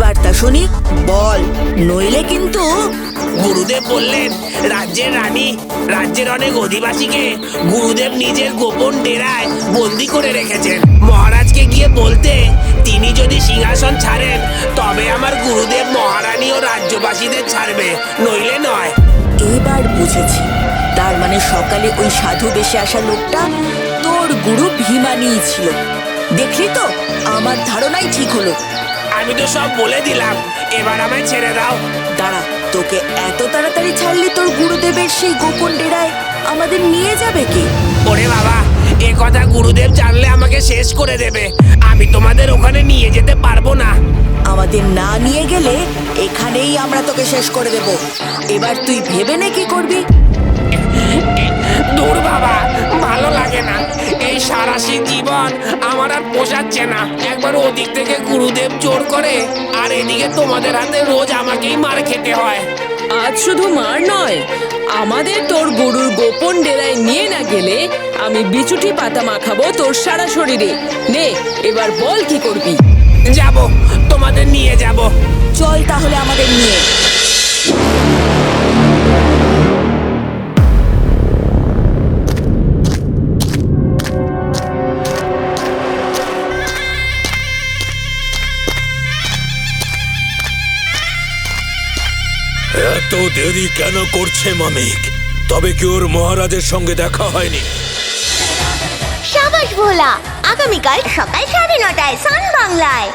বার্তা শুনি, বল, নইলে কিন্তু। গুরুদেব বললেন রাজ্যের রানী রাজ্যের অনেক অধিবাসীকে গুরুদেব নিজের গোপন ডেরায় বন্দি করে রেখেছেন। মহারাজকে গিয়ে বলতে, তিনি যদি সিংহাসন ছাড়েন তবে আমার গুরুদেব মহারানী ও রাজ্যবাসীদের ছাড়বে, নইলে নয়। এবার বুঝেছি, তার মানে সকালে ওই সাধু বেশে আসা লোকটা তোর গুরু ভীমানিই ছিল। দেখলি তো, আমার ধারণাই ঠিক হলো। আমি তো সব বলে দিলাম, এবার আমায় ছেড়ে দাও। দাঁড়া, তোকে এত তাড়াতাড়ি ছাড়লে তোর গুরুদেবের সেই গোপন ডেরায় আমাদের নিয়ে যাবে কে? ওরে বাবা, এ কথা গুরুদেব জানলে আমাকে শেষ করে দেবে। আমি তোমাদের ওখানে নিয়ে যেতে পারবো না। আমাদের না নিয়ে গেলে এখানেই আমরা তোকে শেষ করে দেব। এবার তুই ভেবে নে কি করবি। দূর বাবা, ভালো লাগে না। এই সারাশি জীবন আমার আর পোষাচ্ছে না। একবার ওদিক থেকে গুরুদেব জোর করে, আর এদিকে তোমাদের হাতে রোজ আমাকেই মার খেতে হয়। আজ শুধু মার নয়, আমাদের তোর গরুর গোপন ডেরায় নিয়ে না গেলে আমি বিচুটি পাতা মাখাবো তোর সারা শরীরে। নে, এবার বল কি করবি? যাব, তোমাদের নিয়ে যাব। চল তাহলে আমাদের নিয়ে। এত দেরি কেন করছে মামিক? তবে কি ওর মহারাজের সঙ্গে দেখা হয়নি? সাবাস ভোলা, আগামীকাল সকাল 9:30টায় সান বাংলায়।